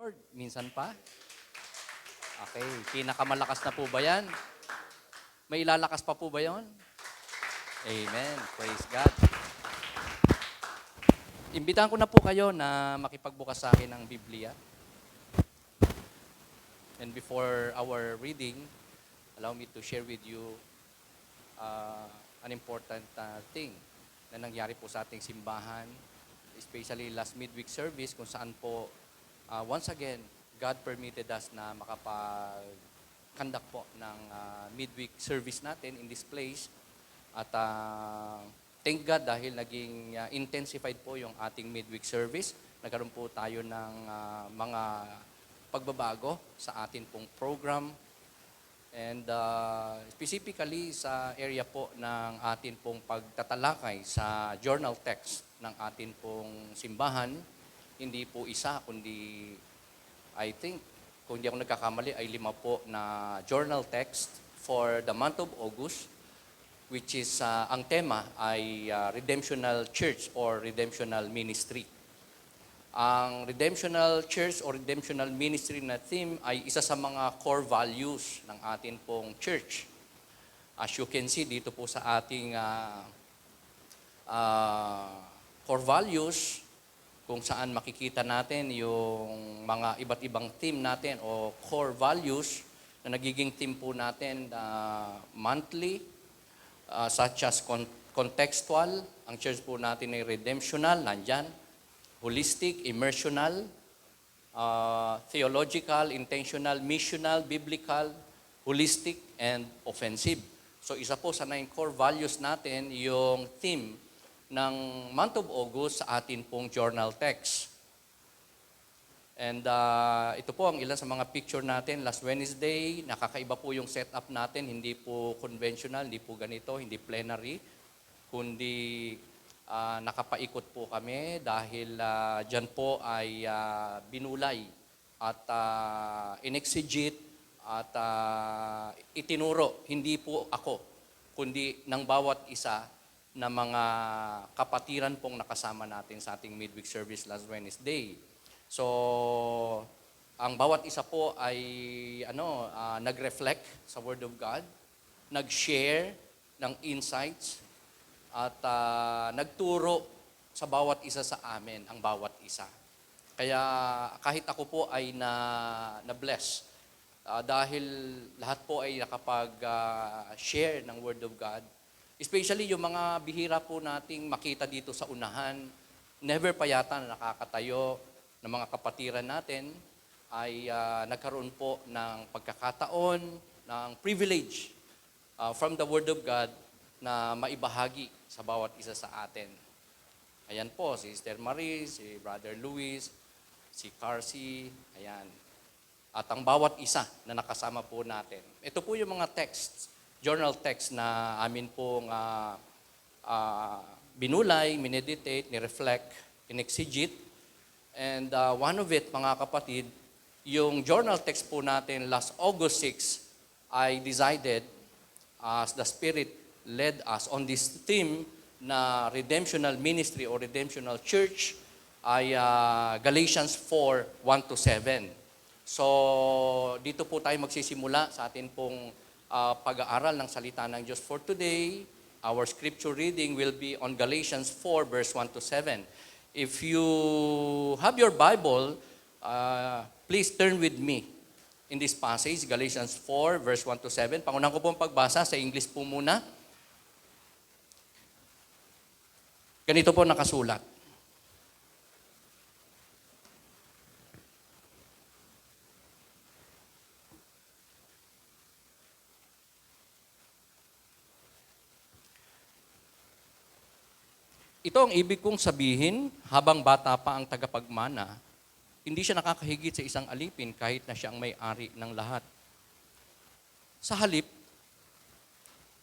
Lord? Minsan pa? Okay, pinakamalakas na po ba yan? May ilalakas pa po ba yon? Amen. Praise God. Imbitahan ko na po kayo na makipagbukas sa akin ng Biblia. And before our reading, allow me to share with you an important thing na nangyari po sa ating simbahan, especially last midweek service kung saan po, once again, God permitted us na makapag-conduct po ng midweek service natin in this place. At thank God dahil naging intensified po yung ating midweek service. Nagkaroon po tayo ng mga pagbabago sa atin pong program. And specifically sa area po ng atin pong pagtatalakay sa journal text ng atin pong simbahan, hindi po isa, kundi I think, kung hindi ako nagkakamali, ay 5 po na journal text for the month of August, which is, ang tema ay Redemptional Church or Redemptional Ministry. Ang Redemptional Church or Redemptional Ministry na theme ay isa sa mga core values ng atin pong church. As you can see dito po sa ating core values, kung saan makikita natin yung mga iba't ibang theme natin o core values na nagiging theme po natin monthly, such as contextual, ang church po natin ay redemptional, nandyan, holistic, immersional, theological, intentional, missional, biblical, holistic, and offensive. So isa po sa 9 core values natin yung theme ng month of August sa atin pong journal text. And ito po ang ilan sa mga picture natin last Wednesday. Nakakaiba po yung setup natin, hindi po conventional, hindi po ganito, hindi plenary, kundi nakapaikot po kami dahil dyan po ay binulay at inexegete at itinuro, hindi po ako, kundi ng bawat isa na mga kapatiran pong nakasama natin sa ating midweek service last Wednesday. So, ang bawat isa po ay nag-reflect sa Word of God, nag-share ng insights, at nagturo sa bawat isa sa amin, ang bawat isa. Kaya kahit ako po ay na-bless dahil lahat po ay nakapag-share ng Word of God. Especially yung mga bihira po nating makita dito sa unahan, never pa yata na nakakatayo ng mga kapatiran natin ay nagkaroon po ng pagkakataon, ng privilege from the Word of God na maibahagi sa bawat isa sa atin. Ayan po, si Sister Marie, si Brother Luis, si Carcy, ayan. At ang bawat isa na nakasama po natin. Ito po yung mga texts, journal text na amin pong binulay, mineditate, nireflect, inexegete. And one of it, mga kapatid, yung journal text po natin last August 6 ay decided as the Spirit led us on this theme na redemptional ministry or redemptional church ay Galatians 4:1-7. So, dito po tayo magsisimula sa atin pong pag-aaral ng salita ng Diyos for today. Our scripture reading will be on Galatians 4 verse 1-7. If you have your Bible, please turn with me in this passage, Galatians 4 verse 1-7. Pangunahan ko pong pagbasa sa English po muna. Ganito po nakasulat. Ito ang ibig kong sabihin, habang bata pa ang tagapagmana, hindi siya nakakahigit sa isang alipin kahit na siya ang may-ari ng lahat. Sa halip,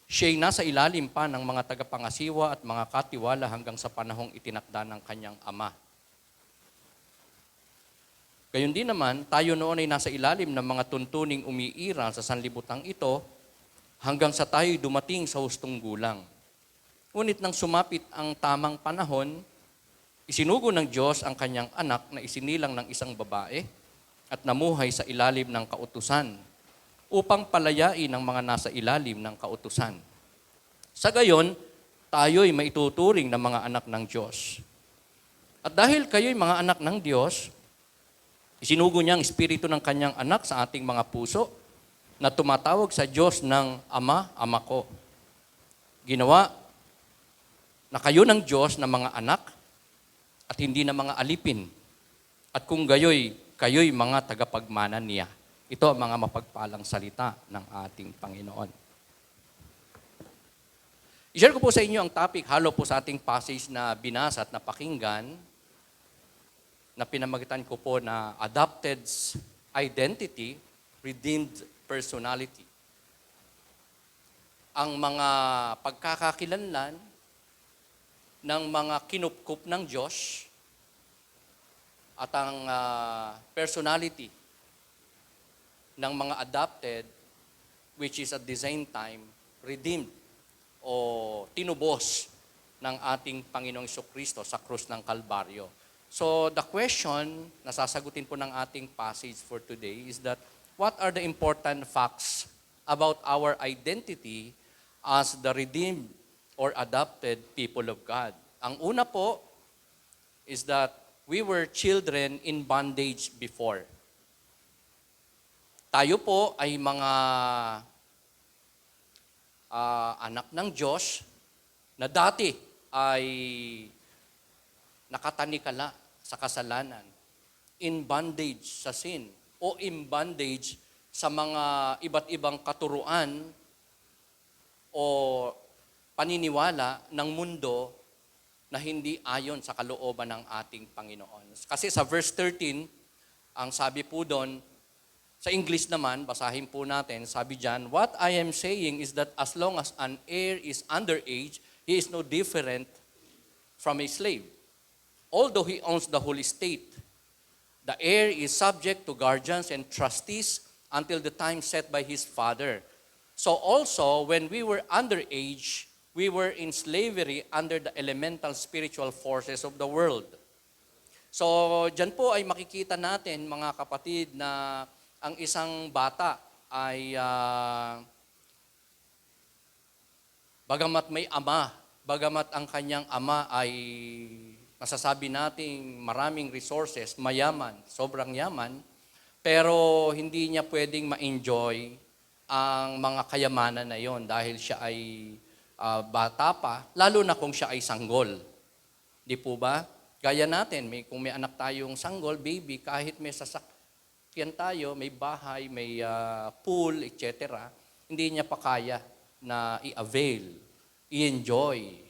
siya'y nasa ilalim pa ng mga tagapangasiwa at mga katiwala hanggang sa panahong itinakda ng kanyang ama. Gayon din naman, tayo noon ay nasa ilalim ng mga tuntuning umiiral sa sanlibutang ito hanggang sa tayo'y dumating sa hustong gulang. Ngunit nang sumapit ang tamang panahon, isinugo ng Diyos ang kanyang anak na isinilang ng isang babae at namuhay sa ilalim ng kautusan upang palayain ang mga nasa ilalim ng kautusan. Sa gayon, tayo'y maituturing na mga anak ng Diyos. At dahil kayo'y mga anak ng Diyos, isinugo niya ang espiritu ng kanyang anak sa ating mga puso na tumatawag sa Diyos ng Ama, Ama ko. Ginawa na kayo ng Diyos na mga anak at hindi na mga alipin. At kung kayo'y mga tagapagmana niya. Ito ang mga mapagpalang salita ng ating Panginoon. I-share ko po sa inyo ang topic, halo po sa ating passage na binasa at napakinggan, na pinamagitan ko po na adopted identity, redeemed personality. Ang mga pagkakakilanlan ng mga kinupkup ng Diyos at ang personality ng mga adopted, which is at the same time redeemed o tinubos ng ating Panginoong Jesucristo sa krus ng Kalbaryo. So the question na sasagutin po ng ating passage for today is that what are the important facts about our identity as the redeemed or adopted people of God? Ang una po is that we were children in bondage before. Tayo po ay mga anak ng Diyos na dati ay nakatanikala sa kasalanan, in bondage sa sin, o in bondage sa mga iba't ibang katuruan o paniniwala ng mundo na hindi ayon sa kalooban ng ating Panginoon. Kasi sa verse 13, ang sabi po doon, sa English naman, basahin po natin, sabi dyan, what I am saying is that as long as an heir is underage, he is no different from a slave. Although he owns the whole estate, the heir is subject to guardians and trustees until the time set by his father. So also, when we were underage, we were in slavery under the elemental spiritual forces of the world. So, dyan po ay makikita natin, mga kapatid, na ang isang bata ay bagamat may ama, bagamat ang kanyang ama ay masasabi nating maraming resources, mayaman, sobrang yaman, pero hindi niya pwedeng ma-enjoy ang mga kayamanan na yon dahil siya ay bata pa, lalo na kung siya ay sanggol. Di po ba? Gaya natin, kung may anak tayong sanggol, baby, kahit may sasakyan tayo, may bahay, may pool, etc., hindi niya pa kaya na i-avail, i-enjoy.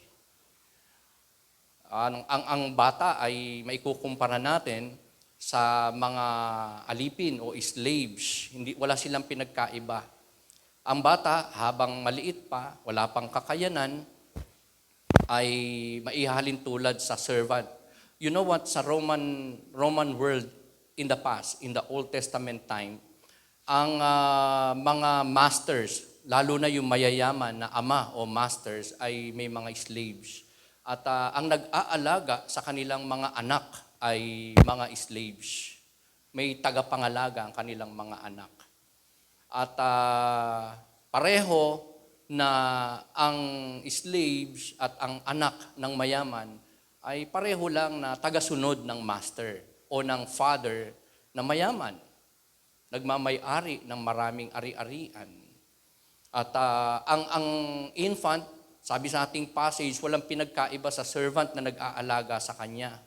Ang bata ay maikukumpara natin sa mga alipin o slaves. Wala silang pinagkaiba. Ang bata, habang maliit pa, wala pang kakayanan, ay maihalin tulad sa servant. You know what, sa Roman world in the past, in the Old Testament time, ang mga masters, lalo na yung mayayaman na ama o masters, ay may mga slaves. At ang nag-aalaga sa kanilang mga anak ay mga slaves. May tagapangalaga ang kanilang mga anak. At pareho na ang slaves at ang anak ng mayaman ay pareho lang na tagasunod ng master o ng father na mayaman. Nagmamay-ari ng maraming ari-arian. At ang infant, sabi sa ating passage, walang pinagkaiba sa servant na nag-aalaga sa kanya.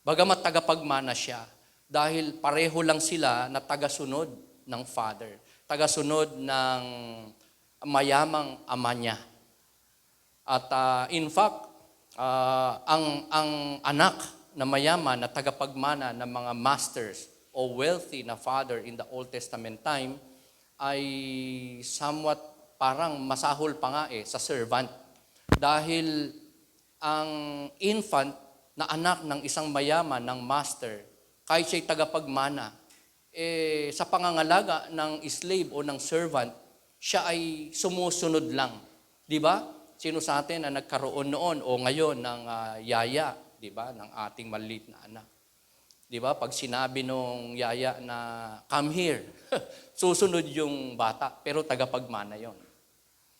Bagamat tagapagmana siya, dahil pareho lang sila na tagasunod ng father, tagasunod ng mayamang ama niya. At in fact, ang anak na mayaman na tagapagmana ng mga masters o wealthy na father in the Old Testament time ay somewhat parang masahol pa nga sa servant. Dahil ang infant na anak ng isang mayaman, ng master, kahit siya'y tagapagmana, sa pangangalaga ng slave o ng servant, siya ay sumusunod lang. Di ba? Sino sa atin na nagkaroon noon o ngayon ng yaya, di ba, ng ating maliit na anak? Di ba? Pag sinabi nung yaya na, come here, susunod yung bata, pero tagapagmana yon.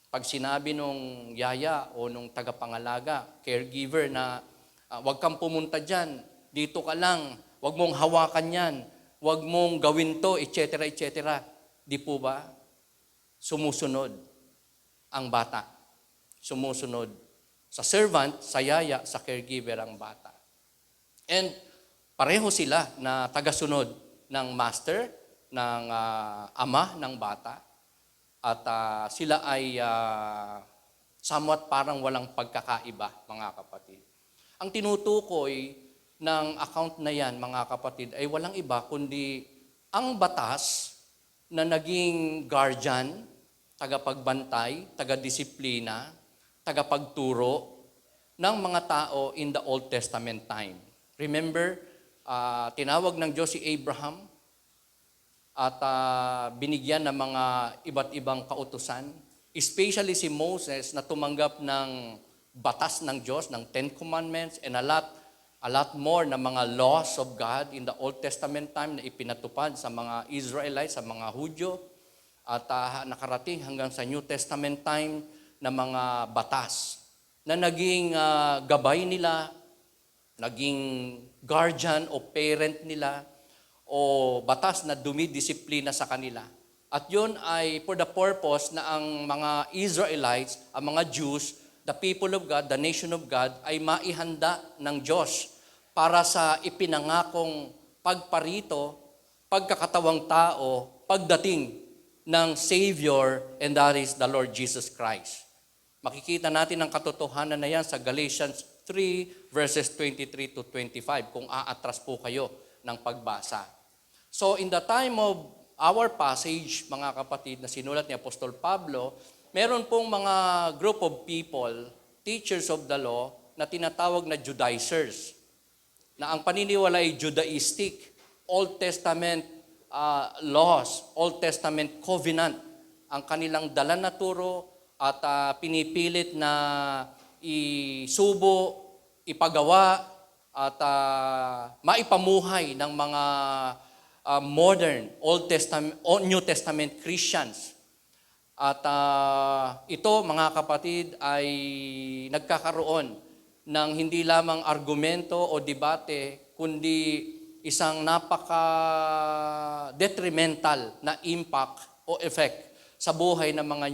Pag sinabi nung yaya o nung tagapangalaga, caregiver na, huwag kang pumunta dyan, dito ka lang, huwag mong hawakan yan, huwag mong gawin to, etc., etc. Di po ba? Sumusunod ang bata. Sumusunod sa servant, sa yaya, sa caregiver ang bata. And pareho sila na tagasunod ng master, ng ama ng bata. At sila ay somewhat parang walang pagkakaiba, mga kapatid. Ang tinutukoy ng account na yan, mga kapatid, ay walang iba kundi ang batas na naging guardian, tagapagbantay, tagadisiplina, tagapagturo ng mga tao in the Old Testament time. Remember, tinawag ng Diyos si Abraham at binigyan ng mga iba't ibang kautusan, especially si Moses na tumanggap ng batas ng Diyos, ng Ten Commandments, and a lot more na mga laws of God in the Old Testament time na ipinatupad sa mga Israelites, sa mga Hudyo, at nakarating hanggang sa New Testament time na mga batas na naging gabay nila, naging guardian o parent nila, o batas na dumidisiplina sa kanila. At yun ay for the purpose na ang mga Israelites, ang mga Jews, the people of God, the nation of God, ay maihanda ng Diyos para sa ipinangakong pagparito, pagkakatawang tao, pagdating ng Savior, and that is the Lord Jesus Christ. Makikita natin ang katotohanan na yan sa Galatians 3 verses 23 to 25 kung aatras po kayo ng pagbasa. So in the time of our passage, mga kapatid, na sinulat ni Apostol Pablo, meron pong mga group of people, teachers of the law, na tinatawag na Judaizers, na ang paniniwala ay Judaistic, Old Testament laws, Old Testament covenant, ang kanilang dala na turo at pinipilit na isubo, ipagawa, at maipamuhay ng mga modern Old Testament o New Testament Christians. At ito, mga kapatid, ay nagkakaroon ng hindi lamang argumento o debate, kundi isang napaka-detrimental na impact o effect sa buhay ng mga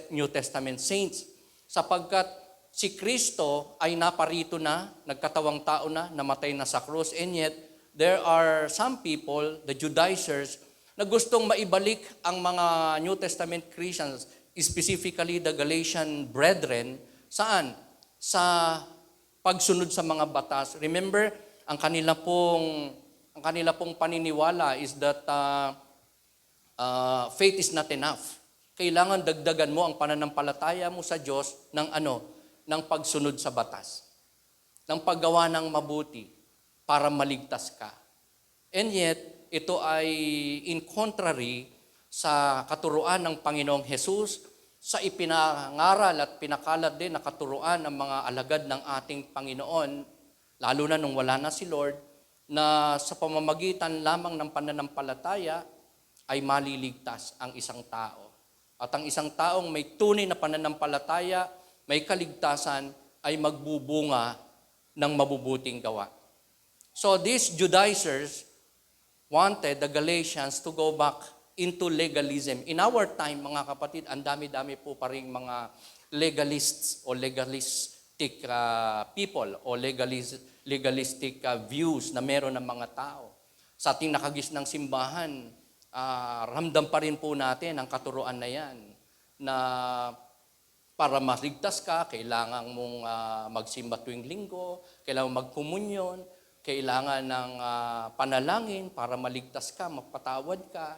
New Testament saints. Sapagkat si Kristo ay naparito na, nagkatawang tao na, namatay na sa krus, and yet there are some people, the Judaizers, na gustong maibalik ang mga New Testament Christians, specifically the Galatian brethren, saan? Sa pagsunod sa mga batas. Remember, ang kanila pong paniniwala is that faith is not enough. Kailangan dagdagan mo ang pananampalataya mo sa Diyos ng ng pagsunod sa batas, ng paggawa ng mabuti para maligtas ka. And yet, ito ay in contrary sa katuruan ng Panginoong Hesus, sa ipinangaral at pinakalat din na katuruan ng mga alagad ng ating Panginoon, lalo na nung wala na si Lord, na sa pamamagitan lamang ng pananampalataya ay maliligtas ang isang tao. At ang isang taong may tunay na pananampalataya, may kaligtasan, ay magbubunga ng mabubuting gawa. So these Judaizers wanted the Galatians to go back into legalism. In our time, mga kapatid, ang dami-dami po pa rin mga legalists o legalistic people o legalistic views na meron ng mga tao. Sa ating nakagisnang simbahan, ramdam pa rin po natin ang katuruan na yan, na para maligtas ka, kailangan mong magsimba tuwing linggo, kailangan magkomunyon, kailangan ng panalangin para maligtas ka, mapatawad ka,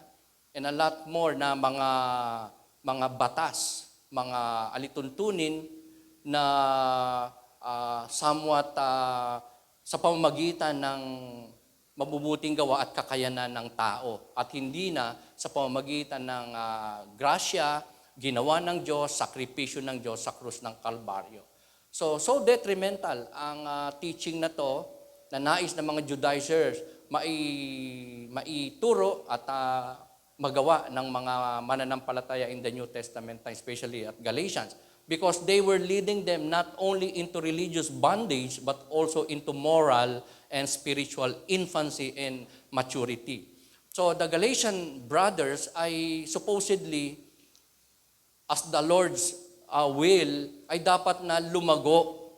and a lot more na mga batas, mga alituntunin na somewhat sa pamamagitan ng mabubuting gawa at kakayanan ng tao at hindi na sa pamamagitan ng grasya, ginawa ng Diyos, sakripisyo ng Diyos sa krus ng Kalbaryo. So detrimental ang teaching na to na nais ng mga Judaizers. maituro at magawa ng mga mananampalataya in the New Testament, especially at Galatians. Because they were leading them not only into religious bondage, but also into moral and spiritual infancy and maturity. So the Galatian brothers ay supposedly, as the Lord's will, ay dapat na lumago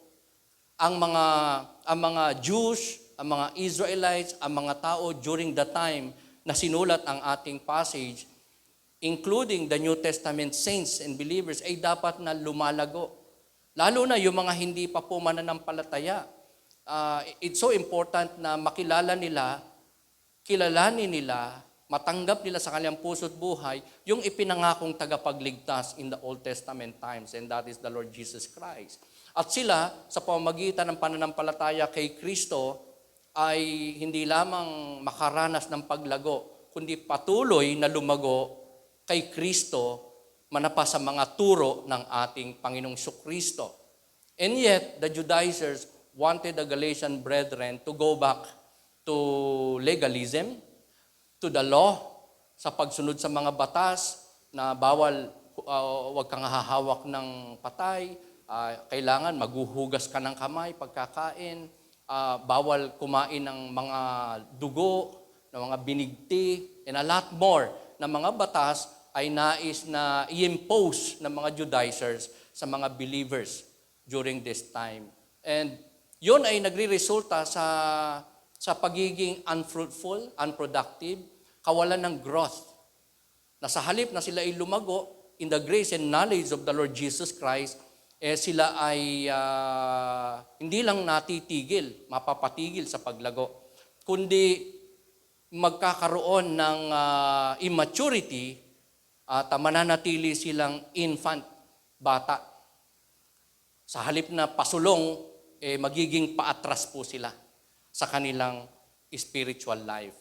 ang mga Jews, ang mga Israelites, ang mga tao during the time na sinulat ang ating passage, including the New Testament saints and believers, ay dapat na lumalago. Lalo na yung mga hindi pa po mananampalataya. It's so important na makilala nila, kilalanin nila, matanggap nila sa kanilang puso't buhay yung ipinangakong tagapagligtas in the Old Testament times, and that is the Lord Jesus Christ. At sila, sa pamamagitan ng pananampalataya kay Kristo, ay hindi lamang makaranas ng paglago, kundi patuloy na lumago kay Kristo, manapa sa mga turo ng ating Panginoong Kristo. And yet, the Judaizers wanted the Galatian brethren to go back to legalism, to the law, sa pagsunod sa mga batas na bawal, huwag kang hahawak ng patay, kailangan maghuhugas ka ng kamay pagkakain, bawal kumain ng mga dugo, ng mga binigti, and a lot more na mga batas ay nais na i-impose ng mga Judaizers sa mga believers during this time. And yun ay nagre-resulta sa pagiging unfruitful, unproductive, kawalan ng growth. Na sa halip na sila ay lumago in the grace and knowledge of the Lord Jesus Christ, sila ay hindi lang natitigil, mapapatigil sa paglago, kundi magkakaroon ng immaturity at mananatili silang infant, bata. Sa halip na pasulong, magiging paatras po sila sa kanilang spiritual life.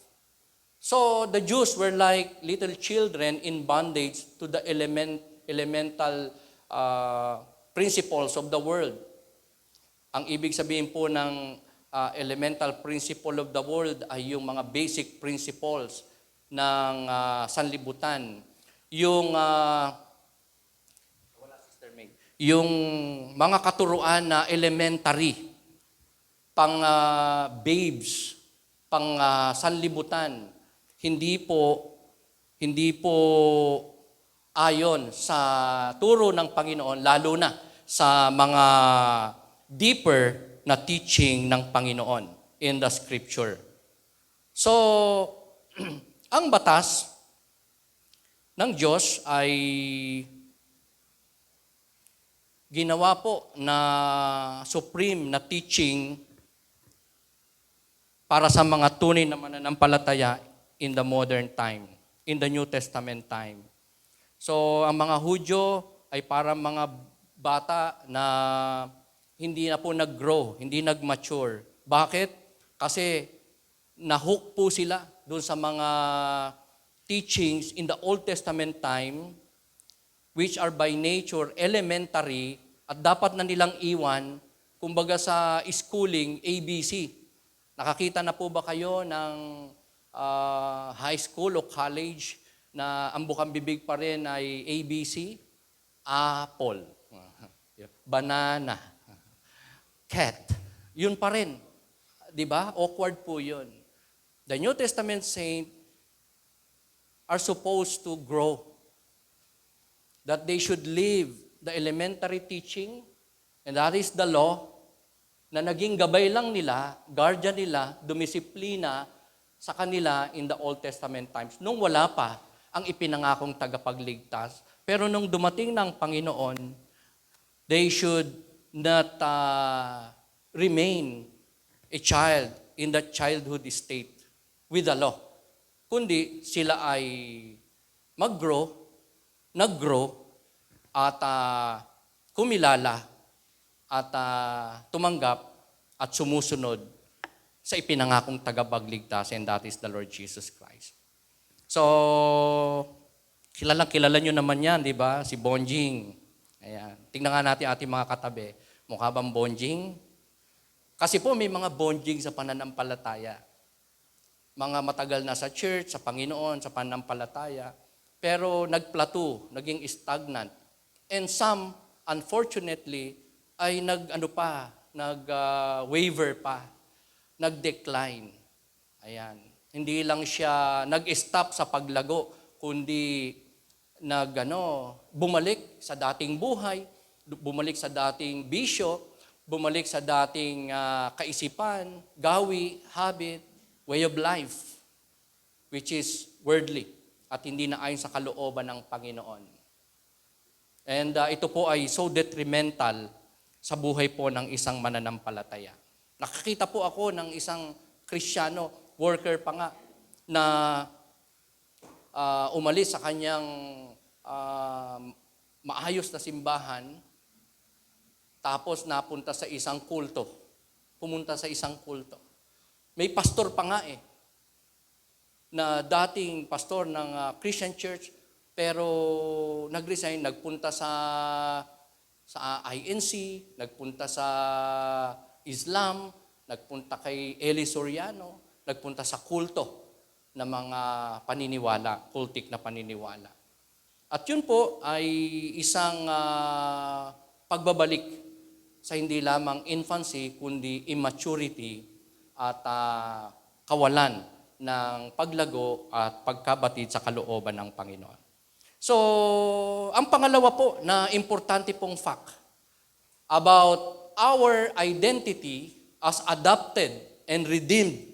So the Jews were like little children in bondage to the elemental principles of the world. Ang ibig sabihin po ng elemental principle of the world ay yung mga basic principles ng sanlibutan. Yung yung mga katuruan na elementary, pang babes, pang sanlibutan, hindi po ayon sa turo ng Panginoon, lalo na sa mga deeper na teaching ng Panginoon in the Scripture. So, ang batas ng Diyos ay ginawa po na supreme na teaching para sa mga tunay na mananampalataya in the modern time, in the New Testament time. So, ang mga Hudyo ay para mga bata na hindi na po nag-grow, hindi nag-mature. Bakit? Kasi nahook po sila doon sa mga teachings in the Old Testament time, which are by nature elementary at dapat na nilang iwan, kumbaga sa schooling, ABC. Nakakita na po ba kayo ng high school o college na ang bukang bibig pa rin ay ABC? Apple, banana, cat. Yun pa rin. Di ba? Awkward po yun. The New Testament saints are supposed to grow. That they should live the elementary teaching, and that is the law, na naging gabay lang nila, guardian nila, dumisiplina sa kanila in the Old Testament times. Nung wala pa ang ipinangakong tagapagligtas, pero nung dumating ng Panginoon, they should not remain a child in the childhood state with the law. Kundi sila ay nag-grow, at kumilala, at tumanggap, at sumusunod sa ipinangakong tagapagligtas, and that is the Lord Jesus Christ. So, kilala nyo naman yan, di ba? Si Bonjing. Ayan. Tingnan nga natin ating mga katabi. Mukha bang Bonjing? Kasi po may mga Bonjing sa pananampalataya. mga matagal na sa church, sa Panginoon, sa pananampalataya, pero nagplateau, naging stagnant. And some, unfortunately, ay nag-waver pa, nag-decline. Ayan. Hindi lang siya nag-stop sa paglago, kundi bumalik sa dating buhay, bumalik sa dating bisyo, bumalik sa dating kaisipan, gawi, habit, way of life, which is worldly at hindi na ayon sa kalooban ng Panginoon. And ito po ay so detrimental sa buhay po ng isang mananampalataya. Nakakita po ako ng isang Kristiyano, worker pa nga, na umalis sa kanyang maayos na simbahan, tapos napunta sa isang kulto. Pumunta sa isang kulto. May pastor pa nga na dating pastor ng Christian church, pero nag-resign, nagpunta sa INC, nagpunta sa Islam, nagpunta kay Eli Soriano, nagpunta sa kulto na mga paniniwala, cultic na paniniwala. At yun po ay isang pagbabalik sa hindi lamang infancy, kundi immaturity at kawalan ng paglago at pagkabatid sa kalooban ng Panginoon. So, ang pangalawa po na importante pong fact about our identity as adopted and redeemed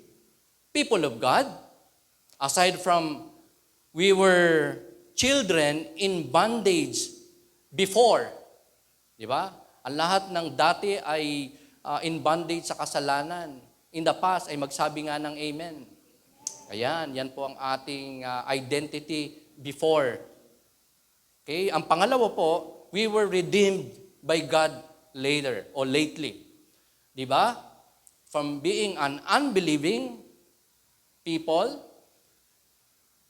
people of God, aside from we were children in bondage before, di ba? Ang lahat ng dati ay in bondage sa kasalanan. In the past ay magsabi nga ng amen. Ayan, yan po ang ating identity before. Okay, ang pangalawa po, we were redeemed by God later or lately. Di ba? From being an unbelieving people,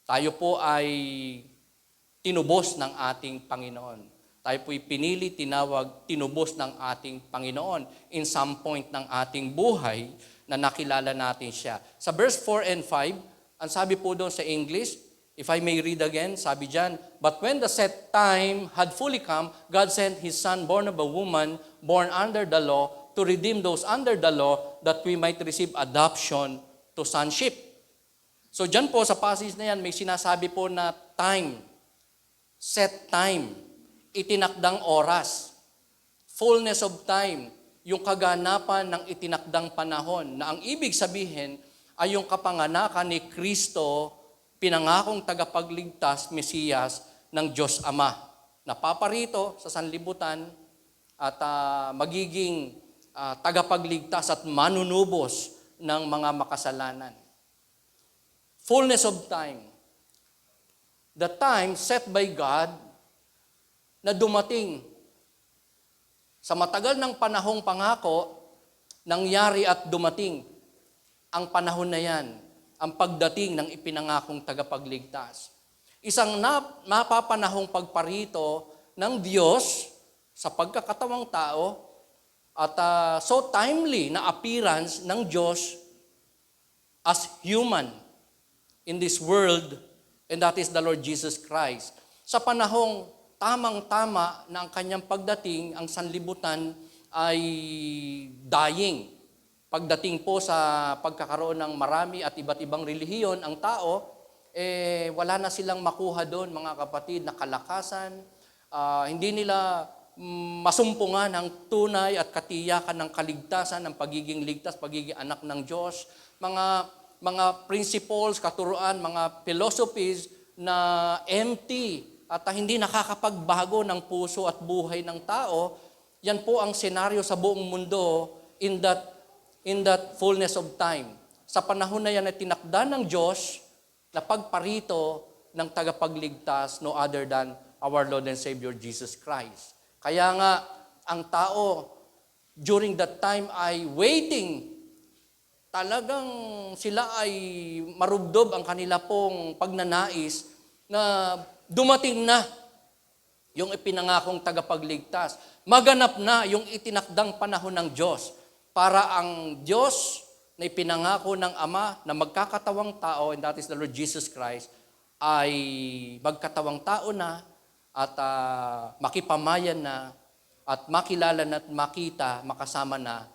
tayo po ay tinubos ng ating Panginoon. Tayo po'y pinili, tinawag, tinubos ng ating Panginoon in some point ng ating buhay na nakilala natin siya. Sa verse 4 and 5, ang sabi po doon sa English, if I may read again, sabi dyan, "But when the set time had fully come, God sent His Son, born of a woman, born under the law, to redeem those under the law, that we might receive adoption to sonship." So dyan po sa passage na yan, may sinasabi po na time, set time, itinakdang oras, fullness of time, yung kaganapan ng itinakdang panahon, na ang ibig sabihin ay yung kapanganakan ni Kristo, pinangakong tagapagligtas, Mesiyas ng Diyos Ama, na paparito sa sanlibutan at magiging tagapagligtas at manunubos ng mga makasalanan. Fullness of time. The time set by God na dumating sa matagal ng panahong pangako, nangyari at dumating ang panahon na yan, ang pagdating ng ipinangakong tagapagligtas. Isang napapanahong pagparito ng Diyos sa pagkakatawang tao at so timely na appearance ng Diyos as human in this world, and that is the Lord Jesus Christ. Sa panahong tamang-tama na ang kanyang pagdating, ang sanlibutan ay dying. Pagdating po sa pagkakaroon ng marami at iba't ibang relihiyon, ang tao, wala na silang makuha doon, mga kapatid, na kalakasan. Hindi nila masumpungan ang tunay at katiyakan ng kaligtasan, ng pagiging ligtas, pagiging anak ng Diyos. Mga principles, katuruan, mga philosophies na empty at hindi nakakapagbago ng puso at buhay ng tao. Yan po ang senaryo sa buong mundo in that fullness of time. Sa panahon na yan ay tinakda ng Diyos na pagparito ng tagapagligtas, no other than our Lord and Savior Jesus Christ. Kaya nga, ang tao during that time ay waiting. Talagang sila ay marubdob ang kanila pong pagnanais na dumating na yung ipinangakong tagapagligtas. Maganap na yung itinakdang panahon ng Diyos para ang Diyos na ipinangako ng Ama na magkakatawang tao, and that is the Lord Jesus Christ, ay magkatawang tao na at makipamayan na at makilala na at makita, makasama na,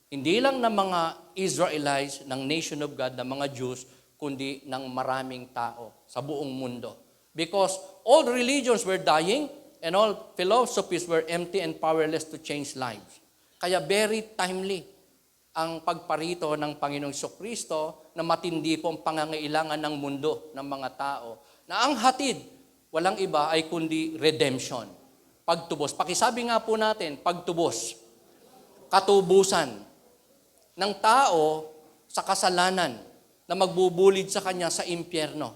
hindi lang ng mga Israelites, ng nation of God, ng mga Jews, kundi ng maraming tao sa buong mundo. Because all religions were dying and all philosophies were empty and powerless to change lives. Kaya very timely ang pagparito ng Panginoong Jesucristo na matindi po ang pangangailangan ng mundo, ng mga tao, na ang hatid, walang iba ay kundi redemption. Pagtubos. Pakisabi nga po natin, pagtubos. Katubusan ng tao sa kasalanan na magbubulid sa kanya sa impyerno.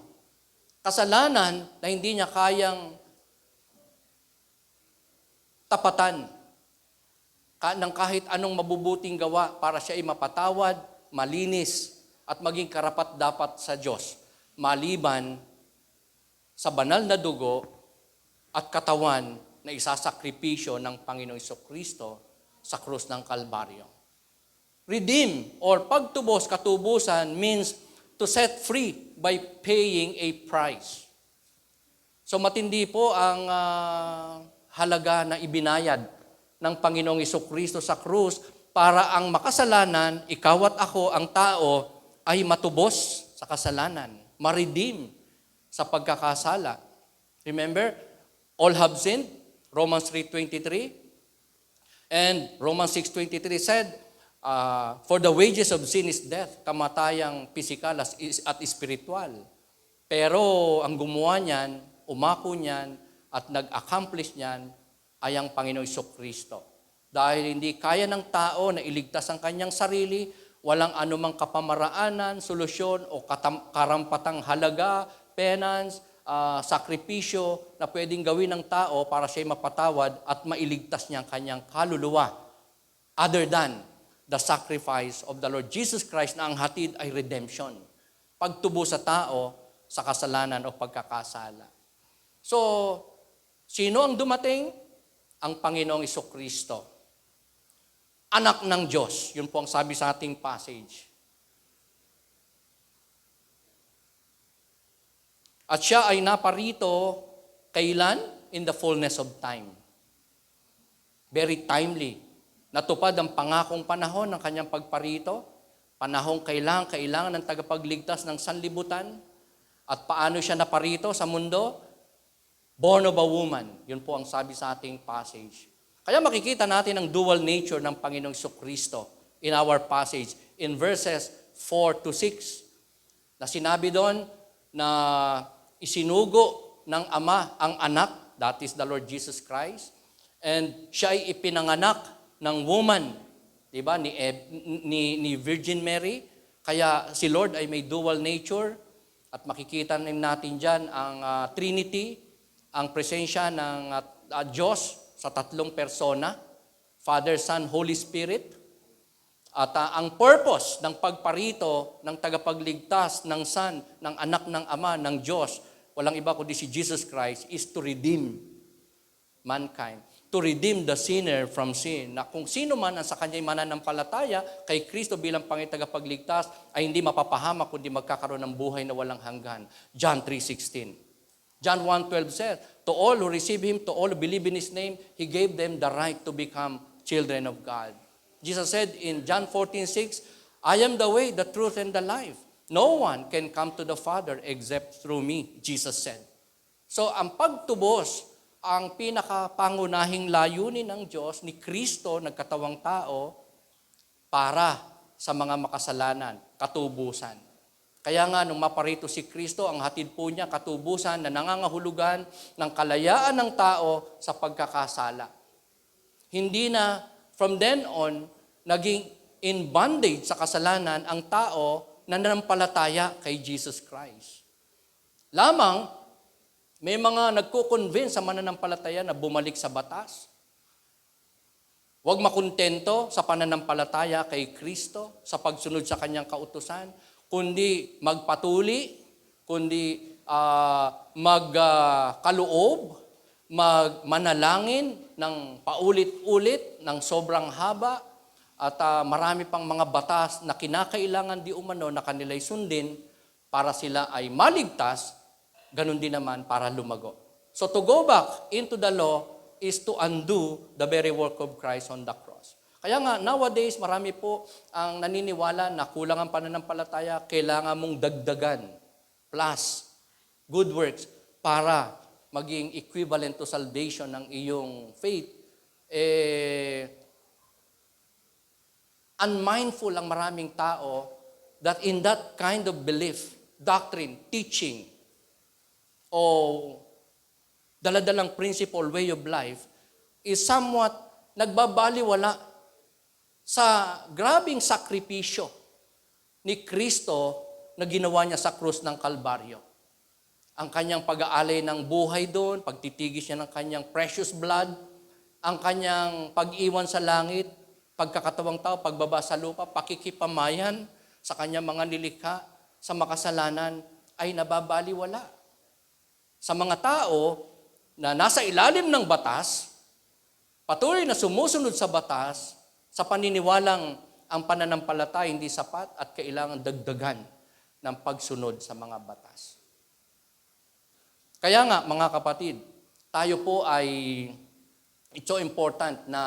Kasalanan na hindi niya kayang tapatan ng kahit anong mabubuting gawa para siya ay mapatawad, malinis, at maging karapat-dapat sa Diyos, maliban sa banal na dugo at katawan na isasakripisyo ng Panginoong Jesucristo sa krus ng Kalbaryo. Redeem or pagtubos, katubusan means to set free by paying a price. So matindi po ang halaga na ibinayad ng Panginoong Jesucristo sa krus para ang makasalanan, ikaw at ako, ang tao, ay matubos sa kasalanan, ma-redeem sa pagkakasala. Remember, all have sinned, Romans 3:23, and Romans 6:23 said, for the wages of sin is death, kamatayang pisikal at espiritual. Pero ang gumawa niyan, umako niyan, at nag-accomplish niyan, ay ang Panginoong Jesucristo. Dahil hindi kaya ng tao na iligtas ang kanyang sarili, walang anumang kapamaraanan, solusyon o karampatang halaga, penance, sakripisyo na pwedeng gawin ng tao para siya'y mapatawad at mailigtas niya ang kanyang kaluluwa. Other than the sacrifice of the Lord Jesus Christ na ang hatid ay redemption. Pagtubo sa tao sa kasalanan o pagkakasala. So, sino ang dumating? Ang Panginoong Jesucristo. Anak ng Diyos. Yun po ang sabi sa ating passage. At siya ay naparito kailan? In the fullness of time. Very timely. Natupad ang pangakong panahon ng kanyang pagparito, panahong kailangan ng tagapagligtas ng sanlibutan, at paano siya naparito sa mundo? Born of a woman. Yun po ang sabi sa ating passage. Kaya makikita natin ang dual nature ng Panginoong Jesucristo in our passage in verses 4 to 6. Na sinabi doon na isinugo ng Ama ang anak, that is the Lord Jesus Christ, and siya ay ipinanganak ng woman, di ba, ni Virgin Mary. Kaya si Lord ay may dual nature at makikita natin dyan ang Trinity, ang presensya ng Diyos sa tatlong persona, Father, Son, Holy Spirit. At ang purpose ng pagparito ng tagapagligtas ng Son, ng anak ng Ama, ng Diyos, walang iba kundi si Jesus Christ, is to redeem mankind. To redeem the sinner from sin. Na kung sino man ang sa kanya'y mananampalataya kay Kristo bilang Panginoong tagapagligtas ay hindi mapapahamak kundi magkakaroon ng buhay na walang hanggan. John 3:16. John 1:12 says, to all who receive Him, to all who believe in His name, He gave them the right to become children of God. Jesus said in John 14:6, I am the way, the truth, and the life. No one can come to the Father except through me, Jesus said. So ang pagtubos, ang pinakapangunahing layunin ng Diyos, ni Kristo, nagkatawang tao, para sa mga makasalanan, katubusan. Kaya nga, nung maparito si Kristo, ang hatid po niya, katubusan na nangangahulugan ng kalayaan ng tao sa pagkakasala. Hindi na, from then on, naging in bondage sa kasalanan ang tao na nanampalataya kay Jesus Christ. Lamang, may mga nagko-convince sa mananampalataya na bumalik sa batas. Huwag makontento sa pananampalataya kay Kristo, sa pagsunod sa kanyang kautusan, kundi magpatuli, kundi magkaloob, magmanalangin ng paulit-ulit, ng sobrang haba, at marami pang mga batas na kinakailangan di umano na kanila'y sundin para sila ay maligtas, ganun din naman para lumago. So to go back into the law is to undo the very work of Christ on the cross. Kaya nga, nowadays, marami po ang naniniwala na kulang ang pananampalataya, kailangan mong dagdagan, plus, good works, para maging equivalent to salvation ng iyong faith. Unmindful ang maraming tao that in that kind of belief, doctrine, teaching, o daladalang principle, way of life, is somewhat nagbabaliwala sa grabing sakripisyo ni Kristo na ginawa niya sa krus ng Kalbaryo. Ang kanyang pag-aalay ng buhay doon, pagtitigis niya ng kanyang precious blood, ang kanyang pag-iwan sa langit, pagkakatawang tao, pagbaba sa lupa, pakikipamayan sa kanyang mga nilikha, sa makasalanan, ay nababaliwala. Sa mga tao na nasa ilalim ng batas, patuloy na sumusunod sa batas, sa paniniwalang ang pananampalataya hindi sapat at kailangan dagdagan ng pagsunod sa mga batas. Kaya nga, mga kapatid, tayo po ay, it's so important na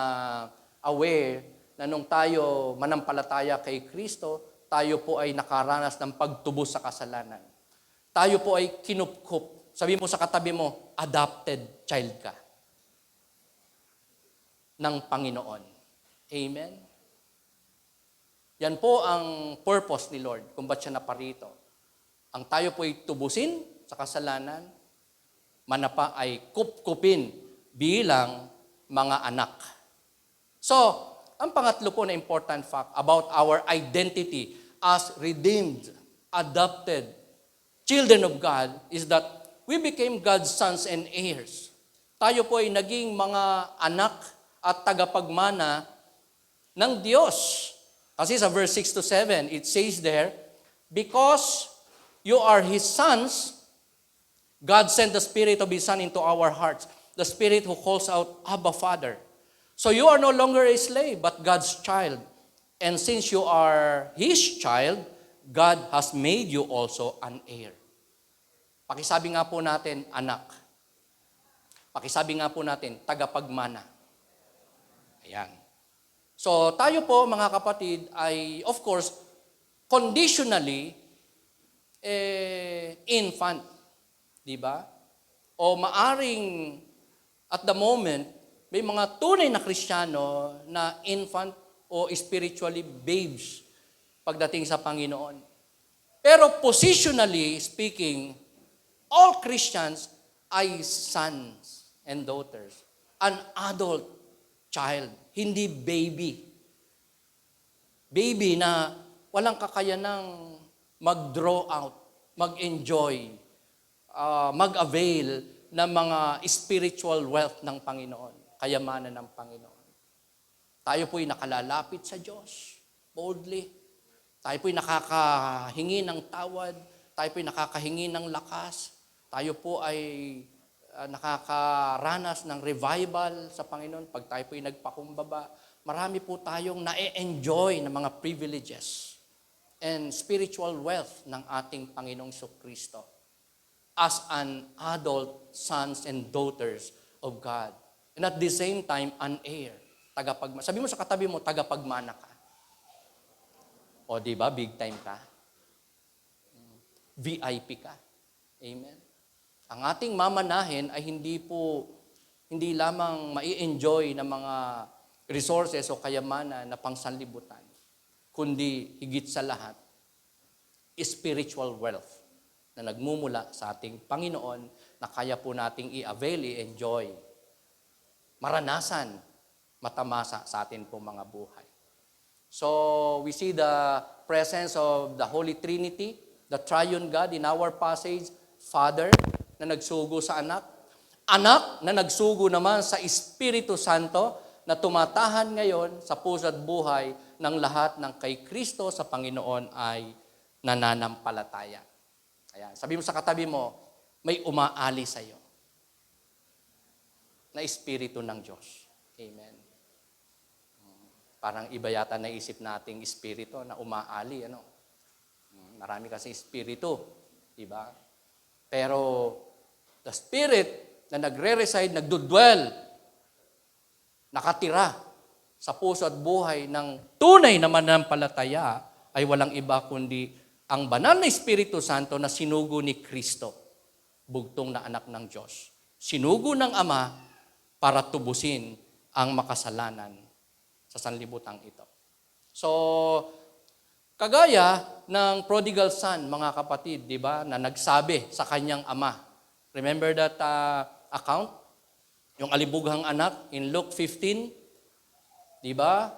aware na nung tayo manampalataya kay Kristo, tayo po ay nakaranas ng pagtubos sa kasalanan. Tayo po ay kinupkup. Sabi mo sa katabi mo, adopted child ka ng Panginoon. Amen? Yan po ang purpose ni Lord kung ba't siya naparito. Ang tayo po ay tubusin sa kasalanan, manapa ay kupkupin bilang mga anak. So, ang pangatlo po na important fact about our identity as redeemed, adopted children of God is that we became God's sons and heirs. Tayo po ay naging mga anak at tagapagmana ng Diyos. Kasi sa verse 6 to 7, it says there, because you are His sons, God sent the Spirit of His Son into our hearts, the Spirit who calls out, Abba, Father. So you are no longer a slave, but God's child. And since you are His child, God has made you also an heir. Pakisabi nga po natin, anak. Pakisabi nga po natin, tagapagmana. Ayan. So tayo po, mga kapatid, ay of course, conditionally, infant. Diba? O maaring, at the moment, may mga tunay na Kristiyano na infant o spiritually babes pagdating sa Panginoon. Pero positionally speaking, all Christians ay sons and daughters. An adult child, hindi baby. Baby na walang kakayanang mag-draw out, mag-enjoy, mag-avail ng mga spiritual wealth ng Panginoon. Kayamanan ng Panginoon. Tayo po'y nakalalapit sa Diyos, boldly. Tayo po'y nakakahingi ng tawad. Tayo po'y nakakahingi ng lakas. Tayo po ay nakakaranas ng revival sa Panginoon. Pag tayo po'y nagpakumbaba, marami po tayong na-enjoy ng mga privileges and spiritual wealth ng ating Panginoong Kristo as an adult sons and daughters of God. And at the same time, an heir. Sabi mo sa katabi mo, tagapagmana ka. O di ba, big time ka? VIP ka. Amen. Ang ating mamanahin ay hindi lamang mai-enjoy ng mga resources o kayamanan na pangsanlibutan, kundi higit sa lahat, spiritual wealth na nagmumula sa ating Panginoon na kaya po nating i-avail, i-enjoy, maranasan, matamasa sa atin pong mga buhay. So, we see the presence of the Holy Trinity, the Triune God in our passage, Father na nagsugo sa anak, anak na nagsugo naman sa Espiritu Santo na tumatahan ngayon sa puso at buhay ng lahat ng kay Kristo sa Panginoon ay nananampalataya. Ayan. Sabi mo sa katabi mo, may umaali sa iyo na Espiritu ng Diyos. Amen. Parang iba yata naisip nating espiritu na umaali, ano? Marami kasi espiritu, di ba? Pero the spirit na nagre-reside, nagdudwell, nakatira sa puso at buhay ng tunay na mananampalataya ay walang iba kundi ang banal na Espiritu Santo na sinugo ni Kristo, bugtong na anak ng Diyos. Sinugo ng Ama para tubusin ang makasalanan sa sanlibutan ito. So, kagaya ng prodigal son, mga kapatid, di ba, na nagsabi sa kanyang ama. Remember that account? Yung alibughang anak in Luke 15, di ba?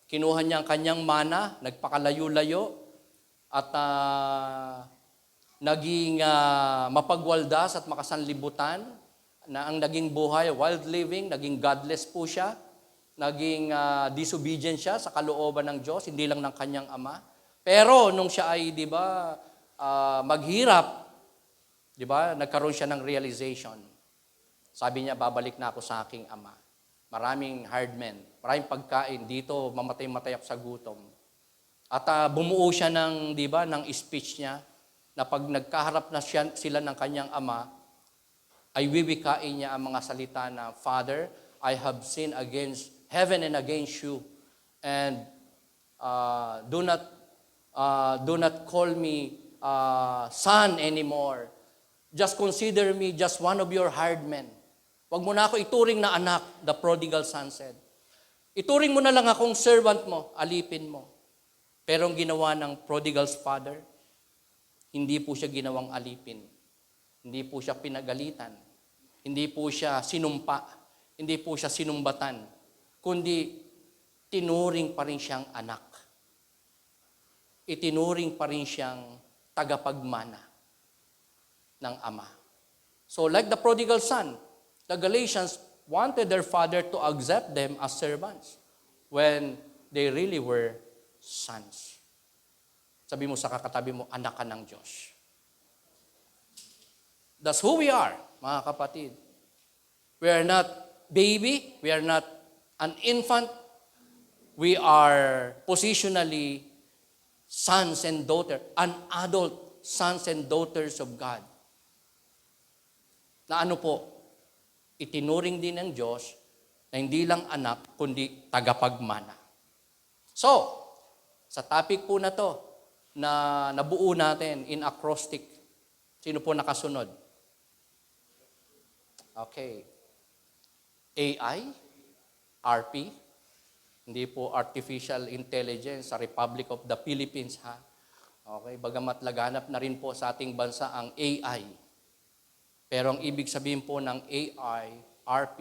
Kinuha niya ang kanyang mana, nagpakalayo-layo, at naging mapagwaldas at makasanlibutan, na ang naging buhay, wild living, naging godless po siya, naging disobedient siya sa kalooban ng Diyos, hindi lang ng kanyang ama. Pero nung siya ay, di ba, maghirap, di ba, nagkaroon siya ng realization. Sabi niya, babalik na ako sa aking ama. Maraming hard men, maraming pagkain, dito mamatay-matay ako sa gutom. At bumuo siya ng, di ba, ng speech niya, na pag nagkaharap na sila ng kanyang ama, ay wiwikain niya ang mga salita na, Father, I have sinned against heaven and against you. And do not call me son anymore. Just consider me just one of your hired men. Huwag mo na ako ituring na anak, the prodigal son said. Ituring mo na lang akong servant mo, alipin mo. Pero ang ginawa ng prodigal's father, hindi po siya ginawang alipin. Hindi po siya pinagalitan. Hindi po siya sinumpa. Hindi po siya sinumbatan. Kundi tinuring pa rin siyang anak. Itinuring pa rin siyang tagapagmana ng ama. So like the prodigal son, the Galatians wanted their father to accept them as servants when they really were sons. Sabi mo sa kakatabi mo, anak ka ng Diyos. That's who we are, mga kapatid. We are not baby, we are not an infant, we are positionally sons and daughters, an adult sons and daughters of God. Na ano po, itinuring din ng Diyos na hindi lang anak, kundi tagapagmana. So, sa topic po na to, na nabuo natin in acrostic, sino po nakasunod? Okay. AI, RP, hindi po Artificial Intelligence sa Republic of the Philippines, ha? Okay, bagamat laganap na rin po sa ating bansa ang AI. Pero ang ibig sabihin po ng AI, RP,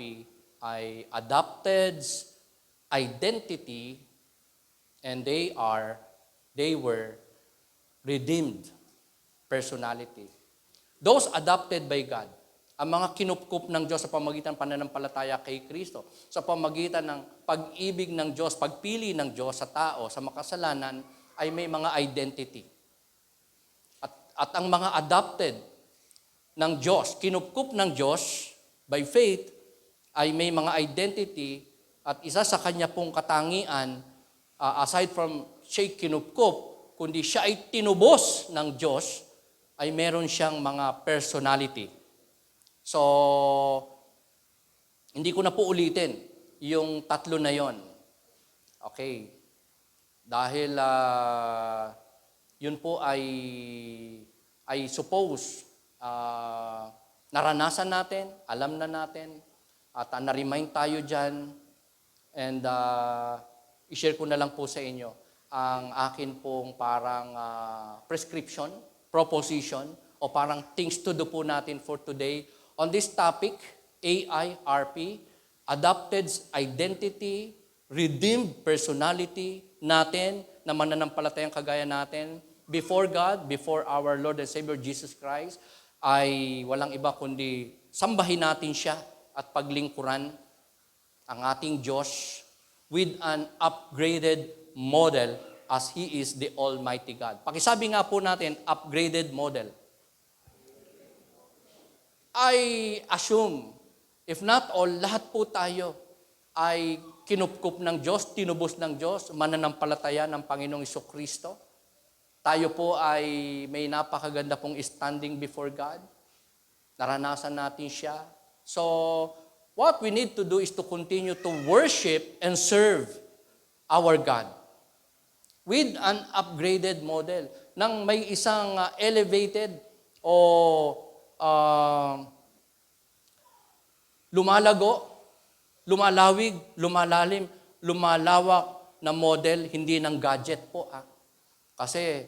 ay adopted identity, and they were redeemed personality. Those adopted by God, ang mga kinupkup ng Diyos sa pamagitan ng pananampalataya kay Kristo, sa pamagitan ng pag-ibig ng Diyos, pagpili ng Diyos sa tao, sa makasalanan, ay may mga identity. At ang mga adopted ng Diyos, kinupkup ng Diyos by faith, ay may mga identity at isa sa kanya pong katangian, aside from siya kinupkup, kundi siya ay tinubos ng Diyos, ay meron siyang mga personality. So, hindi ko na po ulitin yung tatlo na yon. Okay. Dahil yun po ay suppose naranasan natin, alam na natin, at na-remind tayo dyan, and i-share ko na lang po sa inyo ang akin pong parang prescription, proposition, o parang things to do po natin for today on this topic, AI, RP, adopted identity, redeemed personality natin na mananampalatayang kagaya natin before God, before our Lord and Savior Jesus Christ, ay walang iba kundi sambahin natin siya at paglingkuran ang ating Diyos with an upgraded model as He is the Almighty God. Pakisabi nga po natin, upgraded model. I assume, if not all, lahat po tayo ay kinupkup ng Diyos, tinubos ng Diyos, mananampalataya ng Panginoong Jesucristo. Tayo po ay may napakaganda pong standing before God. Naranasan natin siya. So, what we need to do is to continue to worship and serve our God with an upgraded model nang may isang elevated o lumalago, lumalawig, lumalalim, lumalawak na model, hindi ng gadget po. Kasi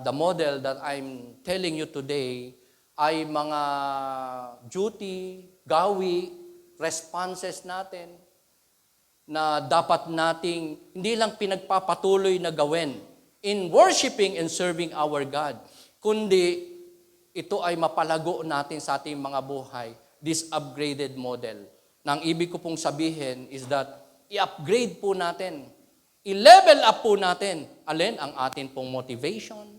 the model that I'm telling you today ay mga duty, gawi, responses natin na dapat nating hindi lang pinagpapatuloy na gawin in worshiping and serving our God, kundi ito ay mapalago natin sa ating mga buhay, this upgraded model. Nang ibig ko pong sabihin is that i-upgrade po natin, i-level up po natin, alin ang atin pong motivation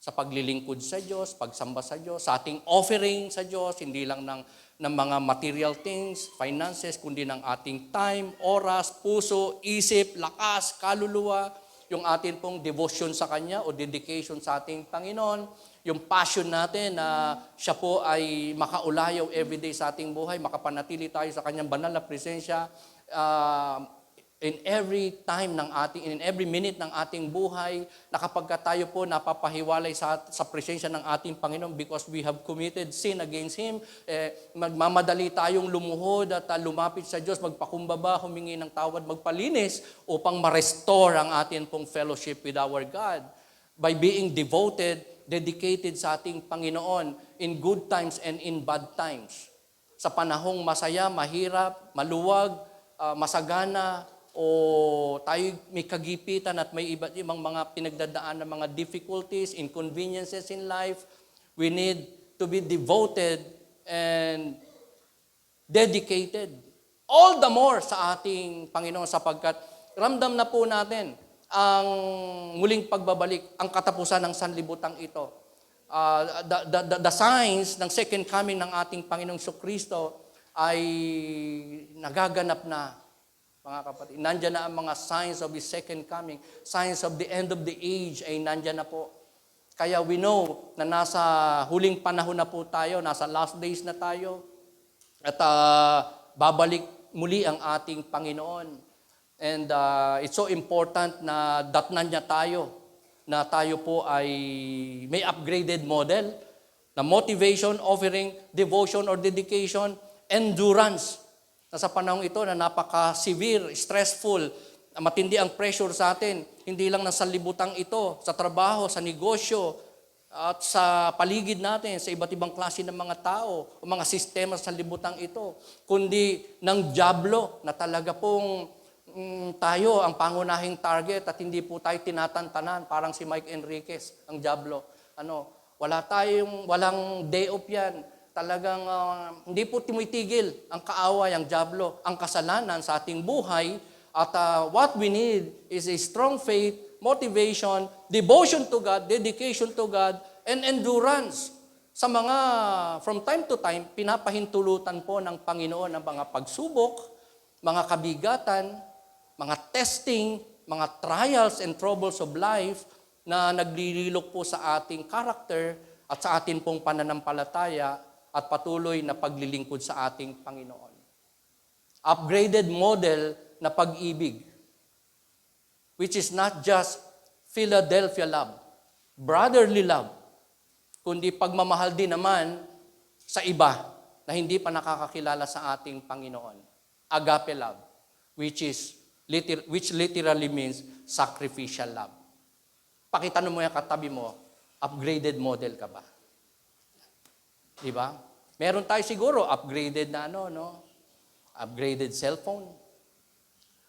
sa paglilingkod sa Diyos, pagsamba sa Diyos, sa ating offering sa Diyos, hindi lang ng mga material things, finances, kundi ng ating time, oras, puso, isip, lakas, kaluluwa, yung atin pong devotion sa Kanya o dedication sa ating Panginoon, yung passion natin na siya po ay makaulayaw everyday sa ating buhay, makapanatili tayo sa Kanyang banal na presensya in every time in every minute ng ating buhay, na kapag tayo po napapahiwalay sa presensya ng ating Panginoon because we have committed sin against Him, magmamadali tayong lumuhod at lumapit sa Diyos, magpakumbaba, humingi ng tawad, magpalinis upang ma-restore ang ating pong fellowship with our God by being devoted, dedicated sa ating Panginoon in good times and in bad times. Sa panahong masaya, mahirap, maluwag, masagana, o tayo may kagipitan at may iba't ibang mga pinagdadaan ng mga difficulties, inconveniences in life, we need to be devoted and dedicated. All the more sa ating Panginoon sapagkat ramdam na po natin ang muling pagbabalik, ang katapusan ng sanlibutan ito. The signs ng second coming ng ating Panginoong Jesucristo ay nagaganap na, mga kapatid. Nandyan na ang mga signs of His second coming. Signs of the end of the age ay nandyan na po. Kaya we know na nasa huling panahon na po tayo, nasa last days na tayo, at babalik muli ang ating Panginoon. And it's so important na datnan niya tayo, na tayo po ay may upgraded model, na motivation, offering, devotion or dedication, endurance. Na sa panahon ito na napaka-severe, stressful, matindi ang pressure sa atin, hindi lang sa libutang ito, sa trabaho, sa negosyo, at sa paligid natin, sa iba't ibang klase ng mga tao, o mga sistema sa libutang ito, kundi ng dyablo na talaga pong tayo ang pangunahing target at hindi po tayo tinatantanan, parang si Mike Enriquez, ang dyablo. Walang day off yan. Talagang hindi po tumitigil ang kaaway, ang dyablo, ang kasalanan sa ating buhay. At what we need is a strong faith, motivation, devotion to God, dedication to God, and endurance. Sa mga, from time to time, pinapahintulutan po ng Panginoon ang mga pagsubok, mga kabigatan, mga testing, mga trials and troubles of life na naglililok po sa ating character at sa ating pong pananampalataya at patuloy na paglilingkod sa ating Panginoon. Upgraded model na pag-ibig, which is not just Philadelphia love, brotherly love, kundi pagmamahal din naman sa iba na hindi pa nakakakilala sa ating Panginoon. Agape love, which literally means sacrificial love. Pakitanong mo yung katabi mo, upgraded model ka ba? Diba? Meron tayo siguro upgraded na upgraded cellphone,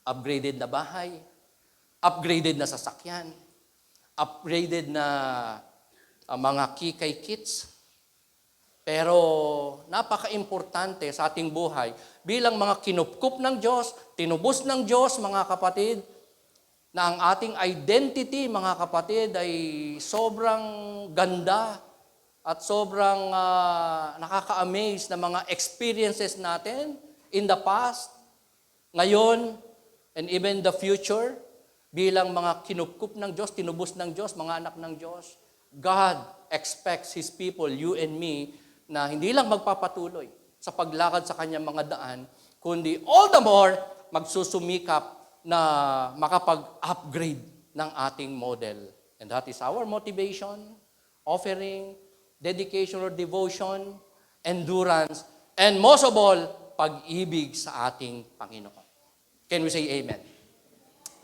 upgraded na bahay, upgraded na sasakyan, upgraded na mga kikay kits. Pero napaka-importante sa ating buhay bilang mga kinupkup ng Diyos, tinubos ng Diyos, mga kapatid, na ang ating identity, mga kapatid, ay sobrang ganda at sobrang nakaka-amaze na mga experiences natin in the past, ngayon, and even the future, bilang mga kinupkup ng Diyos, tinubos ng Diyos, mga anak ng Diyos, God expects His people, you and me, na hindi lang magpapatuloy sa paglakad sa kanyang mga daan, kundi all the more magsusumikap na makapag-upgrade ng ating model. And that is our motivation, offering, dedication or devotion, endurance, and most of all, pag-ibig sa ating Panginoon. Can we say amen?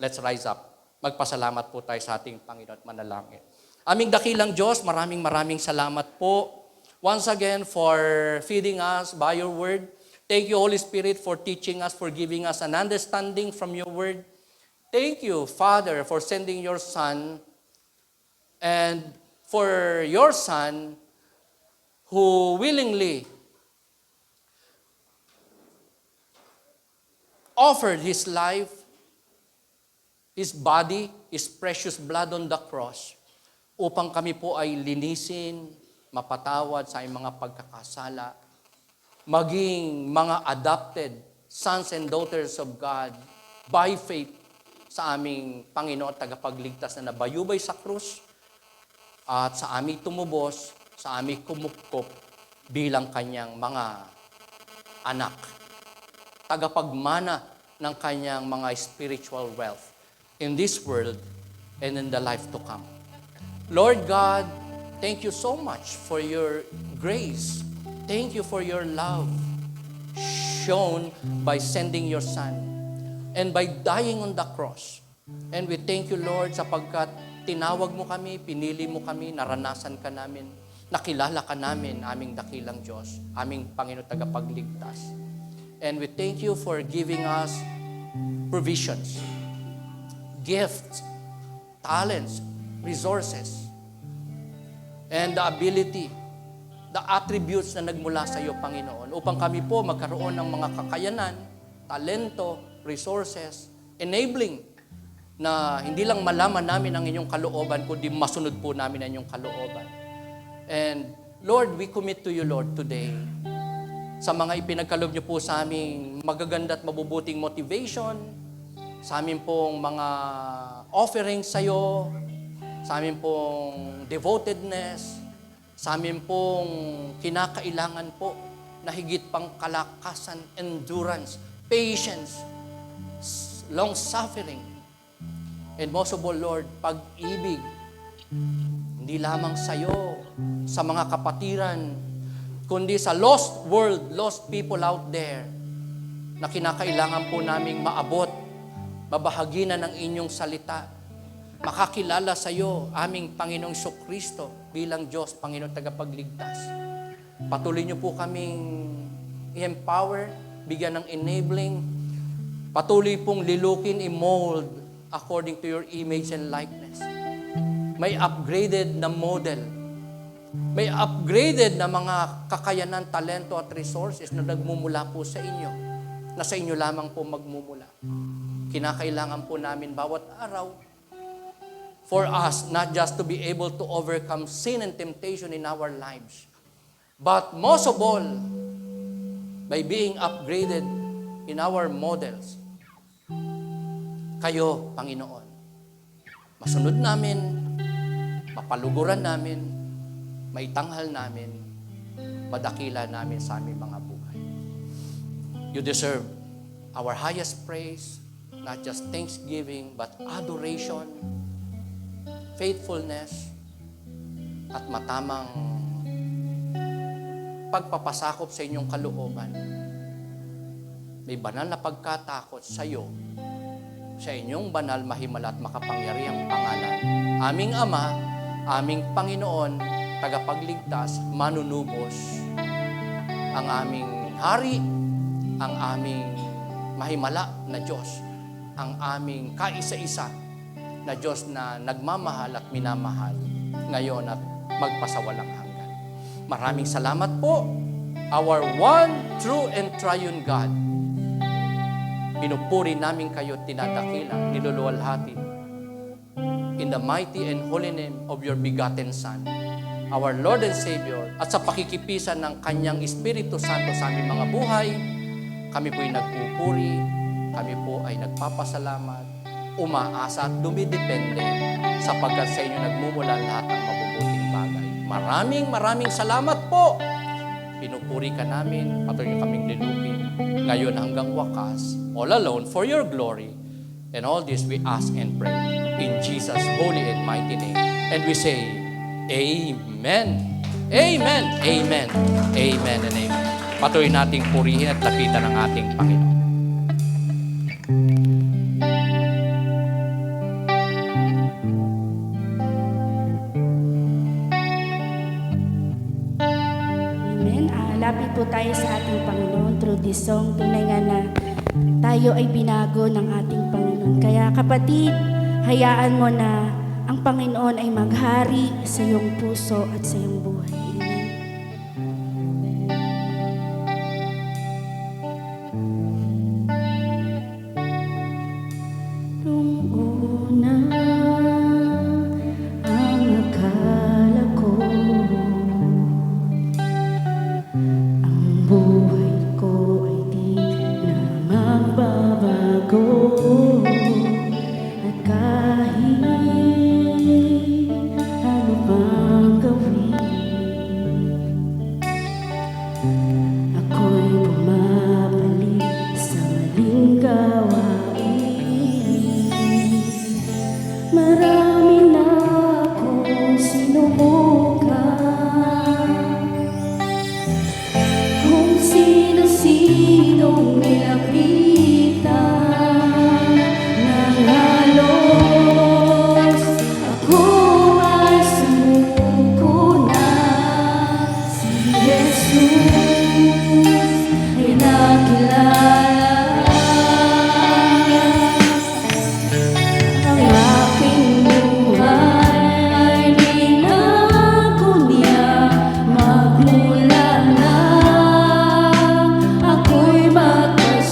Let's rise up. Magpasalamat po tayo sa ating Panginoon at manalangin. Aming dakilang Diyos, maraming salamat po once again for feeding us by your word. Thank you, Holy Spirit, for teaching us, for giving us an understanding from your word. Thank you, Father, for sending your Son, and for your Son who willingly offered His life, His body, His precious blood on the cross, upang kami po ay linisin, mapatawad sa aming mga pagkakasala, maging mga adopted sons and daughters of God by faith sa aming Panginoon at tagapagligtas na nabayubay sa krus at sa aming tumubos, sa aming kumupkop bilang kanyang mga anak. Tagapagmana ng kanyang mga spiritual wealth in this world and in the life to come. Lord God, thank you so much for your grace. Thank you for your love shown by sending your Son and by dying on the cross. And we thank you, Lord, sapagkat tinawag mo kami, pinili mo kami, naranasan ka namin, nakilala ka namin, aming dakilang Diyos, aming Panginoon tagapagligtas. And we thank you for giving us provisions, gifts, talents, resources, and the ability, the attributes na nagmula sa iyo, Panginoon, upang kami po magkaroon ng mga kakayanan, talento, resources, enabling na hindi lang malaman namin ang inyong kalooban, kundi masunod po namin ang inyong kalooban. And Lord, we commit to you, Lord, today, sa mga ipinagkaloob niyo po sa aming magaganda at mabubuting motivation, sa amin pong mga offerings sa iyo, sa amin pong devotedness, sa amin pong kinakailangan po na higit pang kalakasan, endurance, patience, long-suffering, and most of all, Lord, pag-ibig, hindi lamang sa iyo, sa mga kapatiran, kundi sa lost world, lost people out there, na kinakailangan po naming maabot, mabahaginan ng inyong salita, makakilala sa iyo, aming Panginoong Kristo bilang Diyos, Panginoon tagapagligtas. Patuloy niyo po kaming i-empower, bigyan ng enabling, patuloy pong lilukin, i-mold according to your image and likeness. May upgraded na model, may upgraded na mga kakayanan, talento at resources na nagmumula po sa inyo, na sa inyo lamang po magmumula. Kinakailangan po namin bawat araw for us not just to be able to overcome sin and temptation in our lives, but most of all, by being upgraded in our models. Kayo, Panginoon, masunod namin, mapaluguran namin, maitanghal namin, madakila namin sa aming mga buhay. You deserve our highest praise, not just thanksgiving, but adoration, faithfulness, at matamang pagpapasakop sa inyong kalooban. May banal na pagkatakot sa iyo, sa inyong banal, mahimala at makapangyarihang pangalan. Aming Ama, aming Panginoon, tagapagligtas, manunubos, ang aming Hari, ang aming mahimala na Diyos, ang aming kaisa-isa na Diyos na nagmamahal at minamahal ngayon at magpasawalang hanggan. Maraming salamat po, our one true and triune God. Pinupuri namin kayo, tinadakilang, niluluwalhati in the mighty and holy name of your begotten Son, our Lord and Savior, at sa pakikipisan ng Kanyang Espiritu Santo sa aming mga buhay, kami po'y nagpupuri kami po ay nagpapasalamat, umaasa at dumidepende sapagkat sa inyo nagmumula lahat ng mabubuting bagay. Maraming salamat po. Pinupuri ka namin, patuloy niyo kaming linugin. Ngayon hanggang wakas, all alone for your glory. And all this we ask and pray in Jesus' holy and mighty name. And we say, Amen. Amen. Amen. Amen and amen. Patuloy nating purihin at lapitan ang ating Panginoon. Amen. Lapit po tayo sa ating Panginoon through this song. Tunay nga na tayo ay binago ng ating Panginoon. Kaya kapatid, hayaan mo na ang Panginoon ay maghari sa iyong puso at sa iyong buhay. Amen. Nung una, ang akala ko, ang buhay ko ay di na magbabago. At kahit ano pang gawin, ako'y bumabalik sa maling gawain. Marami na akong sinubukan, kung sino-sinong nilapitan ng halos. Ako ay sumuko na, si Jesus ay nakilala. Ang aking buhay ay dinako niya, magmula na ako'y magkasama.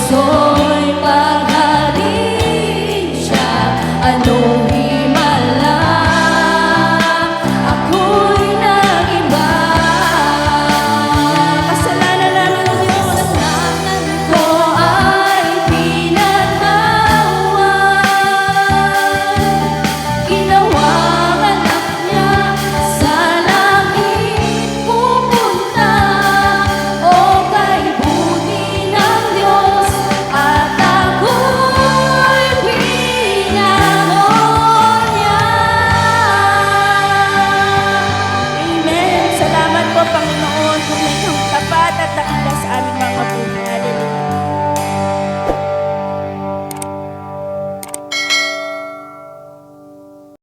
puso